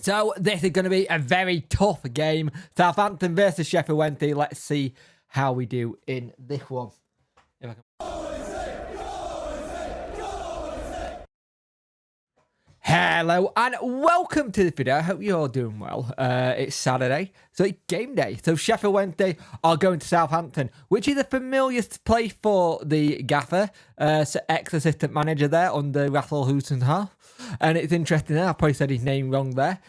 So this is going to be a very tough game. Southampton versus Sheffield Wednesday. Let's see how we do in this one. Hello and welcome to the video. I hope you're all doing well. It's Saturday, so it's game day. So Sheffield Wednesday are going to Southampton, which is a familiar place for the gaffer, ex-assistant manager there under Russell Hoosenhall. And it's interesting there, I probably said his name wrong there.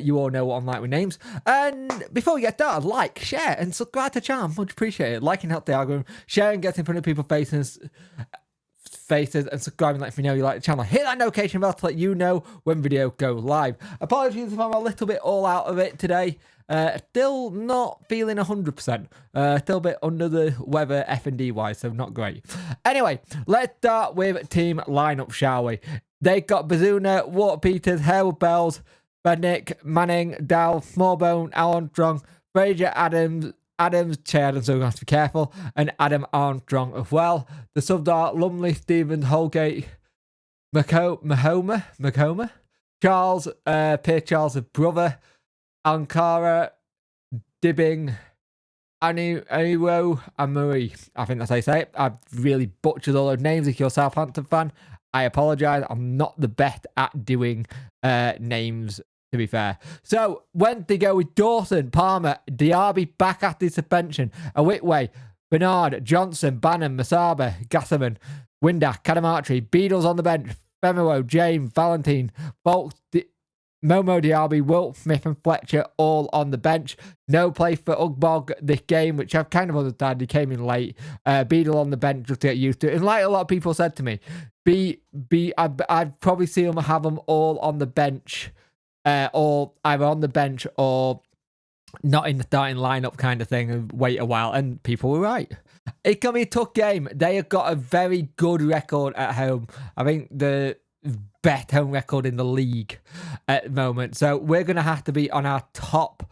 You all know what I'm like with names. And before we get started, like, share, and subscribe to the channel. Much appreciated. Liking helps the algorithm. Sharing gets in front of people's faces, and subscribing lets me know you like the channel. Hit that notification bell to let you know when video goes live. Apologies if I'm a little bit all out of it today. Still not feeling 100%. Still a bit under the weather F&D wise, so not great. Anyway, let's start with team lineup, shall we? They got Bazuna, Walter Peters, Harold Bells, Bednick, Manning, Dow, Smallbone, Armstrong, Fraser, Adams, Chad, so we're going to have to be careful, and Adam Armstrong as well. The subs are Lumley, Stevens, Holgate, Macoma, Charles, Pierce Charles' brother, Ankara, Dibbing, Aniro, and Marie. I think that's how you say it. I've really butchered all those names. If you're a Southampton fan, I apologise. I'm not the best at doing names, to be fair. So, when they go with Dawson, Palmer, Diaby back after suspension, Awitway, Bernard, Johnson, Bannon, Masaba, Gasserman, Windass, Cadamartri, Beadles on the bench, Femero, James, Valentine, Bolts, Momo Diaby, Wilt, Smith and Fletcher all on the bench. No place for Ugbog this game, which I've kind of understood. He came in late. Beadle on the bench just to get used to it. And like a lot of people said to me, I'd probably see them have them all on the bench, or either on the bench or not in the starting lineup kind of thing, and wait a while. And people were right. It's going to be a tough game. They have got a very good record at home. I think the best home record in the league at the moment. So we're going to have to be on our top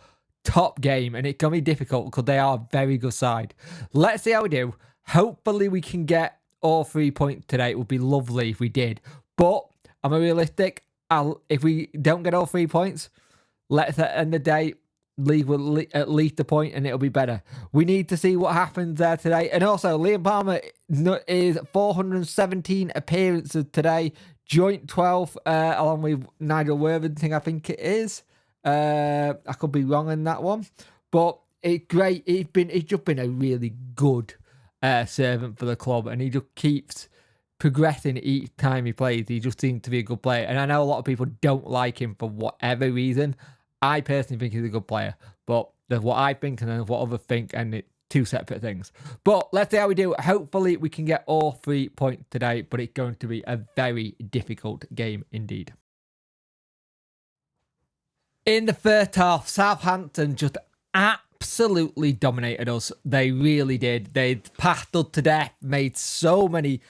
game, and it's going to be difficult because they are a very good side. Let's see how we do. Hopefully we can get all 3 points today. It would be lovely if we did. But I'm realistic. If we don't get all 3 points, let's at the end of the day leave with at least a point and it'll be better. We need to see what happens there today. And also, Liam Palmer is 417 appearances today. Joint 12th, along with Nigel Worthington, I think it is. I could be wrong in that one. But it's great. He's just been a really good servant for the club, and he just keeps progressing each time he plays. He just seems to be a good player. And I know a lot of people don't like him for whatever reason. I personally think he's a good player. But there's what I think and then what others think, and it's two separate things. But let's see how we do. Hopefully we can get all 3 points today, but it's going to be a very difficult game indeed. In the first half, Southampton just absolutely dominated us. They really did. They passed us to death, made so many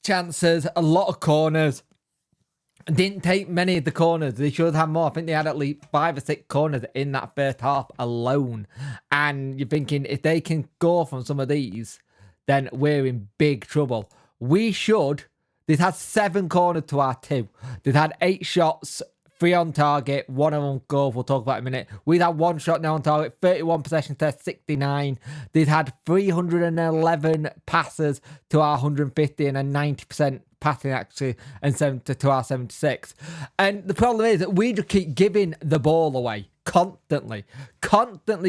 chances, a lot of corners. Didn't take many of the corners. They should have had more. I think they had at least 5 or 6 corners in that first half alone. And you're thinking, if they can score from some of these, then we're in big trouble. They've had 7 corners to our 2. They've had 8 shots, 3 on target, 1 of them goal. We'll talk about in a minute. We've had 1 shot now on target, 31 possession test, 69. They've had 311 passes to our 150 and a 90% passing actually, and 70 to our 76. And the problem is that we just keep giving the ball away constantly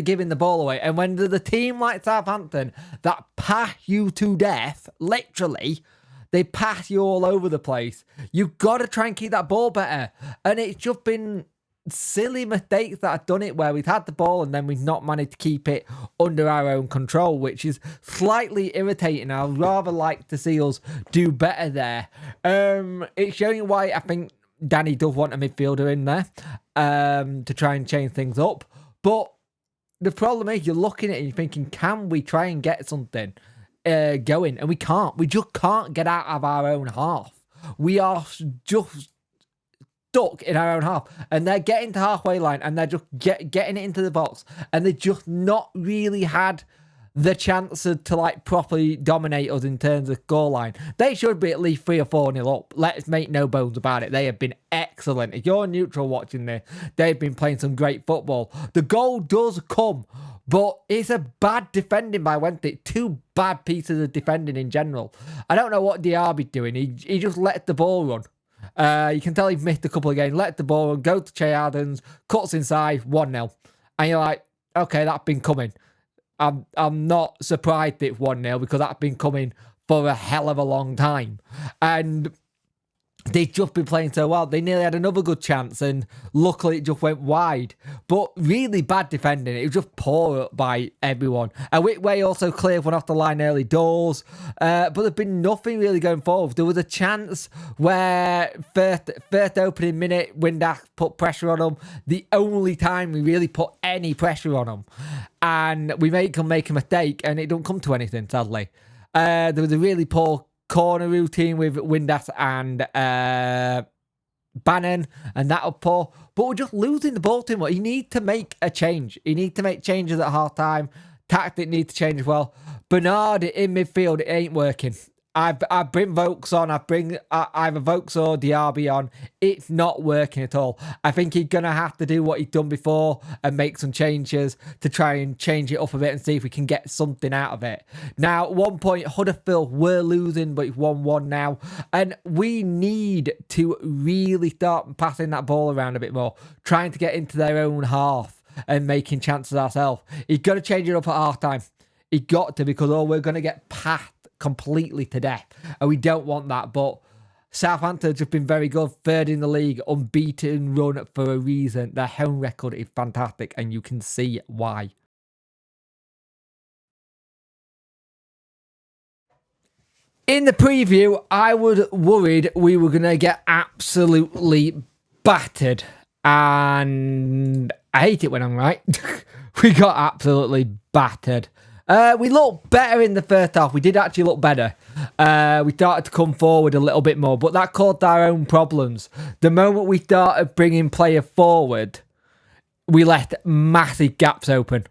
giving the ball away. And when there's a team like Southampton that pass you to death, literally, they pass you all over the place, you've got to try and keep that ball better. And it's just been silly mistakes that have done it, where we've had the ball and then we've not managed to keep it under our own control, which is slightly irritating. I'd rather like to see us do better there. It's showing why I think Danny does want a midfielder in there to try and change things up. But the problem is, you're looking at it and you're thinking, can we try and get something going? And we can't. We just can't get out of our own half. We are just stuck in our own half, and they're getting to halfway line and they're just getting it into the box, and they just not really had the chance to like properly dominate us in terms of scoreline. They should be at least 3 or 4-0 up. Let's make no bones about it. They have been excellent. If you're neutral watching this, they've been playing some great football. The goal does come, but it's a bad defending by Wednesday. 2 bad pieces of defending in general. I don't know what Diaby's doing. He just let the ball run. You can tell he's missed a couple of games. Let the ball run, go to Che Adams, cuts inside, 1-0. And you're like, okay, that's been coming. I'm not surprised it's 1-0 because that's been coming for a hell of a long time. And they've just been playing so well. They nearly had another good chance and luckily it just went wide. But really bad defending. It was just poor by everyone. And Whitway also cleared one off the line early doors. But there's been nothing really going forward. There was a chance where first opening minute, Windass put pressure on them. The only time we really put any pressure on them. And we make a mistake and it don't come to anything, sadly. There was a really poor corner routine with Windass and Bannon, and that'll poor. But we're just losing the ball too much. You need to make a change. You need to make changes at half time. Tactic needs to change as well. Bernard in midfield, it ain't working. I bring Vokes on. I bring either Vokes or Diaby on. It's not working at all. I think he's going to have to do what he's done before and make some changes to try and change it up a bit and see if we can get something out of it. Now, at one point, Huddersfield were losing, but it's 1-1 now. And we need to really start passing that ball around a bit more, trying to get into their own half and making chances ourselves. He's got to change it up at half time. He got to, because we're going to get passed completely to death, and we don't want that. But Southampton have just been very good, 3rd in the league, unbeaten run for a reason. Their home record is fantastic, and you can see why. In the preview, I was worried we were going to get absolutely battered, and I hate it when I'm right. We got absolutely battered. We looked better in the first half. We did actually look better. We started to come forward a little bit more, but that caused our own problems. The moment we started bringing player forward, we left massive gaps open.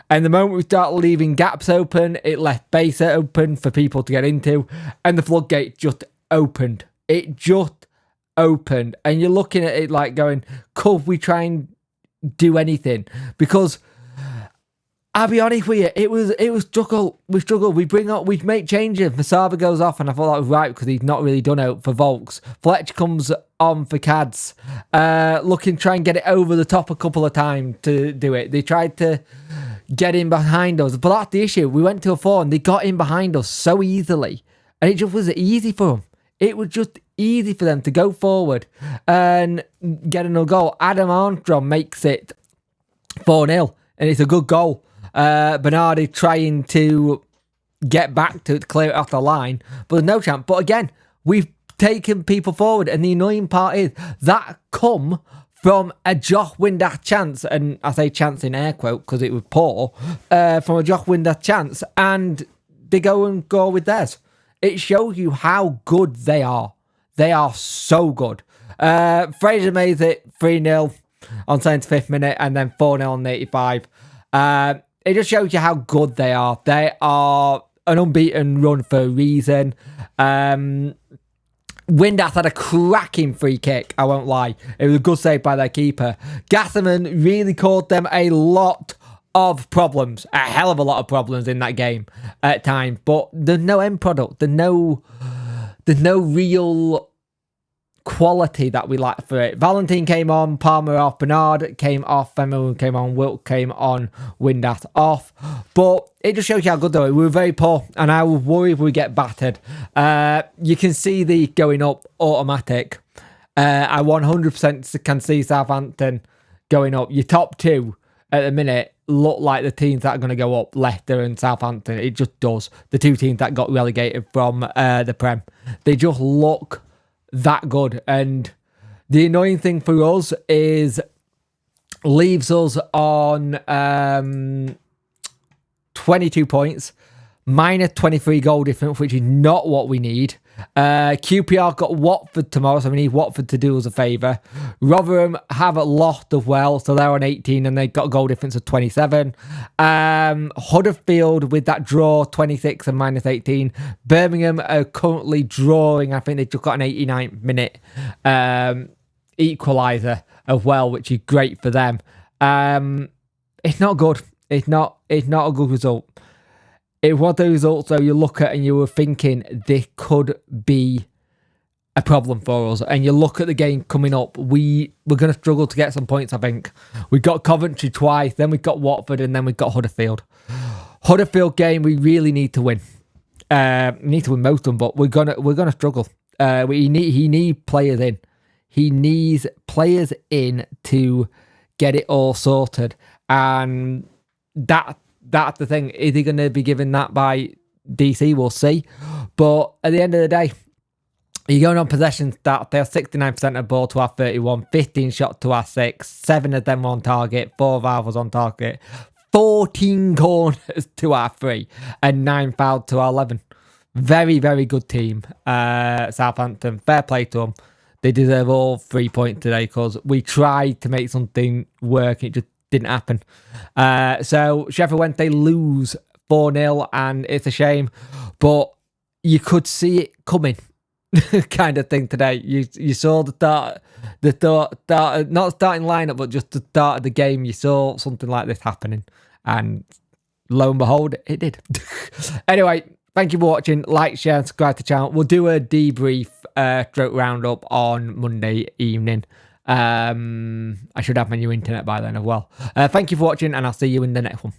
And the moment we started leaving gaps open, it left base open for people to get into, and the floodgate just opened. It just opened. And you're looking at it like going, could we try and do anything? Because I'll be honest with you, it was struggle. We struggled. We make changes. Masaba goes off, and I thought that was right because he's not really done out for Volks. Fletch comes on for Cads, looking to try and get it over the top a couple of times to do it. They tried to get in behind us, but that's the issue. We went to a 4 and they got in behind us so easily, and it just was easy for them. It was just easy for them to go forward and get another goal. Adam Armstrong makes it 4-0, and it's a good goal. Bernardi trying to get back to clear it off the line, but there's no chance. But again, we've taken people forward, and the annoying part is that come from a Josh Windass chance, and I say chance in air quote because it was poor, from a Josh Windass chance, and they go and go with theirs. It shows you how good they are. They are so good. Fraser made it 3-0 on 75th minute, and then 4-0 on 85. It just shows you how good they are. They are an unbeaten run for a reason. Windass had a cracking free kick, I won't lie. It was a good save by their keeper. Gasserman really caused them a lot of problems. A hell of a lot of problems in that game at times. But there's no end product. There's no real quality that we like for it. Valentine came on, Palmer off, Bernard came off, Femoon came on, Wilk came on, Windass off. But it just shows you how good they were. We were very poor, and I was worried we get battered. You can see the going up automatic. I 100% can see Southampton going up. Your top 2 at the minute look like the teams that are going to go up, Leicester and Southampton. It just does. The 2 teams that got relegated from the Prem. They just look that good. And the annoying thing for us is leaves us on 22 points, minus 23 goal difference, which is not what we need. QPR got Watford tomorrow, so we need Watford to do us a favour. Rotherham have lost as well, so they're on 18 and they've got a goal difference of 27. Huddersfield with that draw, 26 and minus 18. Birmingham are currently drawing. I think they've just got an 89th minute equaliser as well, which is great for them. It's not good. It's not a good result. It was the results, though, you look at and you were thinking this could be a problem for us. And you look at the game coming up, we're going to struggle to get some points, I think. We've got Coventry twice, then we've got Watford, and then we've got Huddersfield. Huddersfield game, we really need to win. We need to win most of them, but we're gonna struggle. He need players in. He needs players in to get it all sorted. And that's the thing. Is he going to be given that by DC? We'll see. But at the end of the day, you're going on possession stats. They have 69% of ball to our 31, 15 shots to our 6, 7 of them were on target, 4 of ours was on target, 14 corners to our 3, and 9 fouled to our 11. Very, very good team. Southampton, fair play to them. They deserve all 3 points today because we tried to make something work. It just didn't happen. So Sheffield Wednesday lose 4-0 and it's a shame, but you could see it coming kind of thing today. You saw the start, not starting lineup, but just the start of the game. You saw something like this happening and lo and behold, it did. Anyway, thank you for watching. Like, share and subscribe to the channel. We'll do a debrief stroke roundup on Monday evening. I should have my new internet by then as well. Thank you for watching and I'll see you in the next one.